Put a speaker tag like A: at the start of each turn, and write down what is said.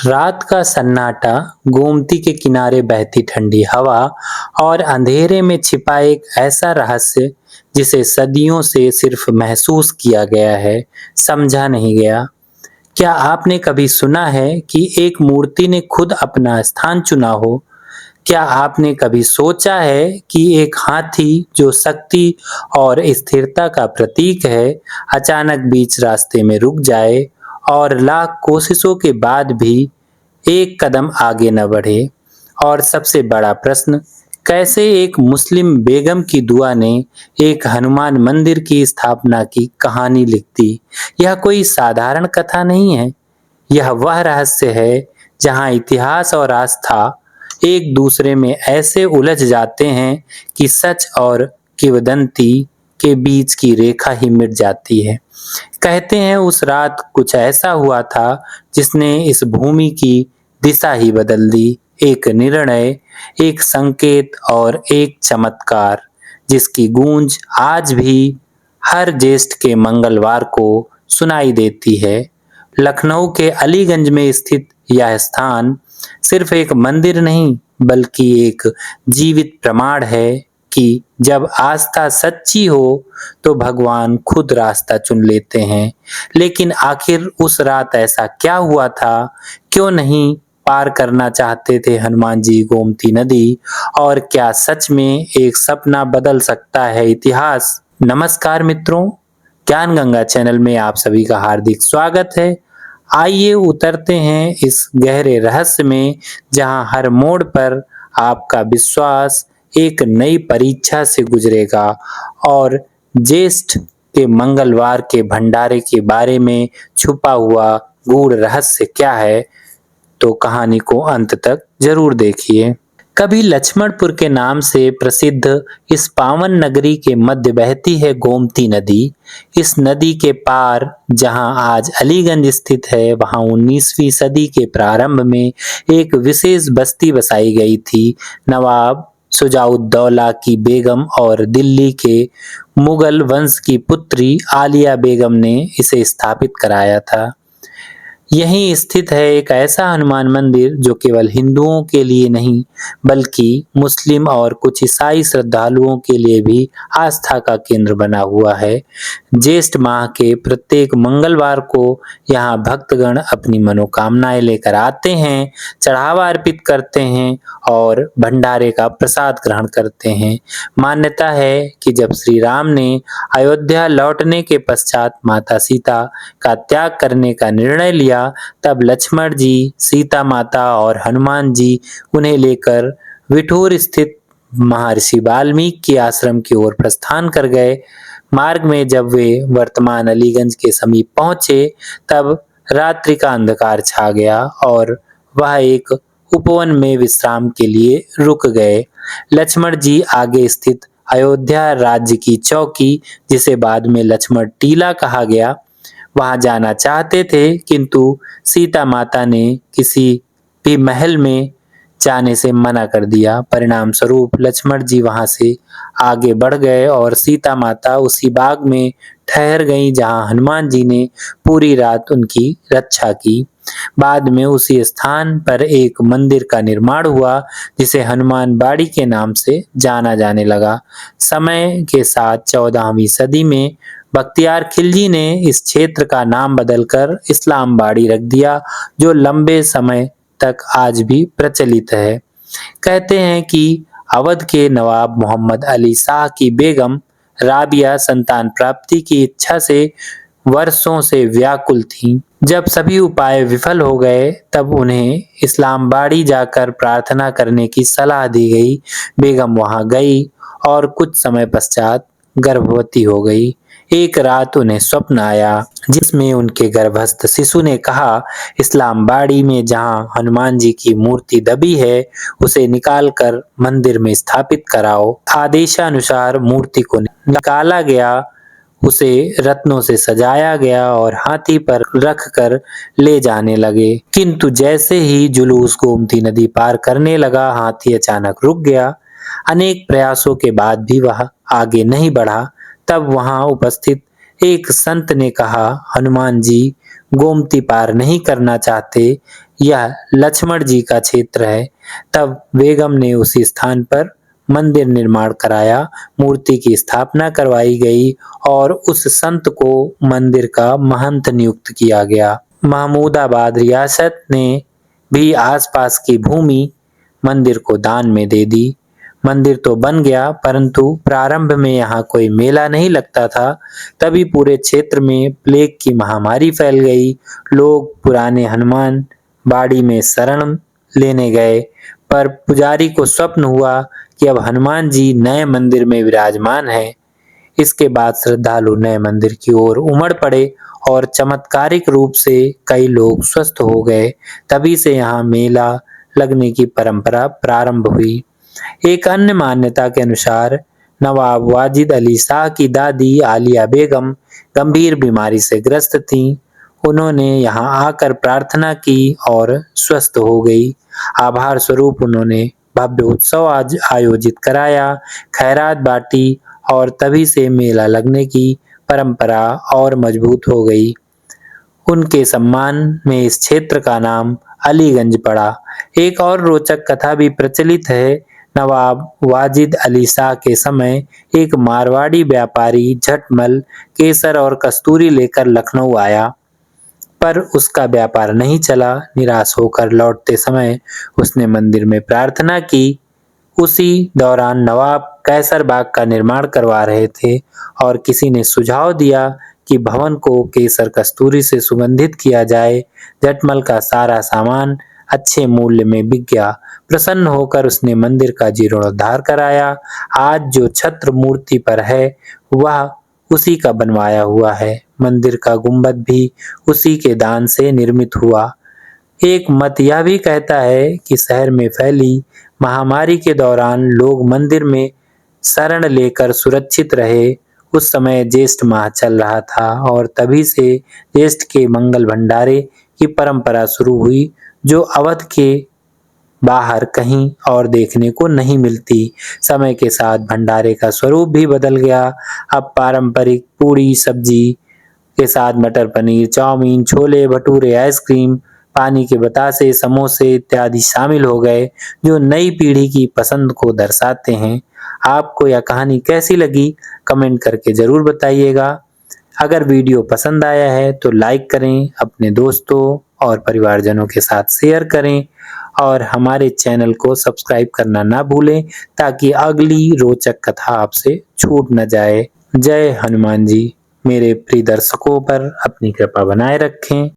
A: रात का सन्नाटा, गोमती के किनारे बहती ठंडी हवा और अंधेरे में छिपा एक ऐसा रहस्य जिसे सदियों से सिर्फ महसूस किया गया है, समझा नहीं गया। क्या आपने कभी सुना है कि एक मूर्ति ने खुद अपना स्थान चुना हो? क्या आपने कभी सोचा है कि एक हाथी जो शक्ति और स्थिरता का प्रतीक है, अचानक बीच रास्ते में रुक जाए और लाख कोशिशों के बाद भी एक कदम आगे न बढ़े? और सबसे बड़ा प्रश्न, कैसे एक मुस्लिम बेगम की दुआ ने एक हनुमान मंदिर की स्थापना की कहानी लिख दी? यह कोई साधारण कथा नहीं है। यह वह रहस्य है जहां इतिहास और आस्था एक दूसरे में ऐसे उलझ जाते हैं कि सच और किंवदंती के बीच की रेखा ही मिट जाती है। कहते हैं उस रात कुछ ऐसा हुआ था जिसने इस भूमि की दिशा ही बदल दी। एक निर्णय, एक संकेत और एक चमत्कार जिसकी गूंज आज भी हर ज्येष्ठ के मंगलवार को सुनाई देती है। लखनऊ के अलीगंज में स्थित यह स्थान सिर्फ एक मंदिर नहीं, बल्कि एक जीवित प्रमाण है कि जब आस्था सच्ची हो तो भगवान खुद रास्ता चुन लेते हैं। लेकिन आखिर उस रात ऐसा क्या हुआ था? क्यों नहीं पार करना चाहते थे हनुमान जी गोमती नदी? और क्या सच में एक सपना बदल सकता है इतिहास? नमस्कार मित्रों, ज्ञान गंगा चैनल में आप सभी का हार्दिक स्वागत है। आइए उतरते हैं इस गहरे रहस्य में, जहां हर मोड़ पर आपका विश्वास एक नई परीक्षा से गुजरेगा और ज्येष्ठ के मंगलवार के भंडारे के बारे में छुपा हुआ गूढ़ रहस्य क्या है, तो कहानी को अंत तक जरूर देखिए। कभी लक्ष्मणपुर के नाम से प्रसिद्ध इस पावन नगरी के मध्य बहती है गोमती नदी। इस नदी के पार जहां आज अलीगंज स्थित है, वहां 19वीं सदी के प्रारंभ में एक विशेष बस्ती बसाई गई थी। नवाब शुजाउद्दौला की बेगम और दिल्ली के मुगल वंश की पुत्री आलिया बेगम ने इसे स्थापित कराया था। यहीं स्थित है एक ऐसा हनुमान मंदिर जो केवल हिंदुओं के लिए नहीं, बल्कि मुस्लिम और कुछ ईसाई श्रद्धालुओं के लिए भी आस्था का केंद्र बना हुआ है। ज्येष्ठ माह के प्रत्येक मंगलवार को यहाँ भक्तगण अपनी मनोकामनाएं लेकर आते हैं, चढ़ावा अर्पित करते हैं और भंडारे का प्रसाद ग्रहण करते हैं। मान्यता है कि जब श्री राम ने अयोध्या लौटने के पश्चात माता सीता का त्याग करने का निर्णय लिया, तब लक्ष्मण जी, सीता माता और हनुमान जी उन्हें लेकर विठूर स्थित महर्षि वाल्मीकि के आश्रम की ओर प्रस्थान कर गए। मार्ग में जब वे वर्तमान अलीगंज के समीप पहुंचे, तब रात्रि का अंधकार छा गया और वह एक उपवन में विश्राम के लिए रुक गए। लक्ष्मण जी आगे स्थित अयोध्या राज्य की चौकी, जिसे बाद में लक्ष्मण टीला कहा गया, वहां जाना चाहते थे, किंतु सीता माता ने किसी भी महल में जाने से मना कर दिया। परिणाम स्वरूप लक्ष्मण जी वहां से आगे बढ़ गए और सीता माता उसी बाग में ठहर गईं जहां हनुमान जी ने पूरी रात उनकी रक्षा की। बाद में उसी स्थान पर एक मंदिर का निर्माण हुआ, जिसे हनुमान बाड़ी के नाम से जाना जाने लगा। समय के साथ 14वीं सदी में बख्तियार खिलजी ने इस क्षेत्र का नाम बदलकर इस्लाम बाड़ी रख दिया, जो लंबे समय तक आज भी प्रचलित है। कहते हैं कि अवध के नवाब मोहम्मद अली शाह की बेगम राबिया संतान प्राप्ति की इच्छा से वर्षों से व्याकुल थीं। जब सभी उपाय विफल हो गए, तब उन्हें इस्लामबाड़ी जाकर प्रार्थना करने की सलाह दी गई। बेगम वहां गई और कुछ समय पश्चात गर्भवती हो गई। एक रात उन्हें स्वप्न आया, जिसमें उनके गर्भस्थ शिशु ने कहा, इस्लामबाड़ी में जहां हनुमान जी की मूर्ति दबी है, उसे निकालकर मंदिर में स्थापित कराओ। आदेशानुसार मूर्ति को निकाला गया, उसे रत्नों से सजाया गया और हाथी पर रखकर ले जाने लगे। किंतु जैसे ही जुलूस गोमती नदी पार करने लगा, हाथी अचानक रुक गया। अनेक प्रयासों के बाद भी वह आगे नहीं बढ़ा। तब वहां उपस्थित एक संत ने कहा, हनुमान जी गोमती पार नहीं करना चाहते, यह लक्ष्मण जी का क्षेत्र है। तब बेगम ने उसी स्थान पर मंदिर निर्माण कराया, मूर्ति की स्थापना करवाई गई और उस संत को मंदिर का महंत नियुक्त किया गया। महमूदाबाद रियासत ने भी आसपास की भूमि मंदिर को दान में दे दी। मंदिर तो बन गया, परंतु प्रारंभ में यहाँ कोई मेला नहीं लगता था। तभी पूरे क्षेत्र में प्लेग की महामारी फैल गई। लोग पुराने हनुमान बाड़ी में शरण लेने गए, पर पुजारी को स्वप्न हुआ कि अब हनुमान जी नए मंदिर में विराजमान हैं। इसके बाद श्रद्धालु नए मंदिर की ओर उमड़ पड़े और चमत्कारिक रूप से कई लोग स्वस्थ हो गए। तभी से यहाँ मेला लगने की परंपरा प्रारंभ हुई। एक अन्य मान्यता के अनुसार नवाब वाजिद अली शाह की दादी आलिया बेगम गंभीर बीमारी से ग्रस्त थीं। उन्होंने यहाँ आकर प्रार्थना की और स्वस्थ हो गई। आभार स्वरूप उन्होंने भव्य उत्सव आज आयोजित कराया, खैरात बांटी और तभी से मेला लगने की परंपरा और मजबूत हो गई। उनके सम्मान में इस क्षेत्र का नाम अलीगंज पड़ा। एक और रोचक कथा भी प्रचलित है। नवाब वाजिद अली शाह के समय एक मारवाड़ी व्यापारी झटमल केसर और कस्तूरी लेकर लखनऊ आया, पर उसका व्यापार नहीं चला। निराश होकर लौटते समय उसने मंदिर में प्रार्थना की। उसी दौरान नवाब कैसर बाग का निर्माण करवा रहे थे और किसी ने सुझाव दिया कि भवन को केसर कस्तूरी से सुगंधित किया जाए। झटमल का सारा सामान अच्छे मूल्य में बिक गया। प्रसन्न होकर उसने मंदिर का जीर्णोद्धार कराया। आज जो छत्र मूर्ति पर है वह उसी का बनवाया हुआ है। मंदिर का गुंबद भी उसी के दान से निर्मित हुआ। एक मत यह भी कहता है कि शहर में फैली महामारी के दौरान लोग मंदिर में शरण लेकर सुरक्षित रहे। उस समय ज्येष्ठ माह चल रहा था और तभी से ज्येष्ठ के मंगल भंडारे की परंपरा शुरू हुई, जो अवध के बाहर कहीं और देखने को नहीं मिलती। समय के साथ भंडारे का स्वरूप भी बदल गया। अब पारंपरिक पूड़ी सब्जी के साथ मटर पनीर, चाउमीन, छोले भटूरे, आइसक्रीम, पानी के बतासे, समोसे इत्यादि शामिल हो गए, जो नई पीढ़ी की पसंद को दर्शाते हैं। आपको यह कहानी कैसी लगी कमेंट करके जरूर बताइएगा। अगर वीडियो पसंद आया है तो लाइक करें, अपने दोस्तों और परिवारजनों के साथ शेयर करें और हमारे चैनल को सब्सक्राइब करना ना भूलें, ताकि अगली रोचक कथा आपसे छूट न जाए। जय हनुमान जी। मेरे प्रिय दर्शकों पर अपनी कृपा बनाए रखें।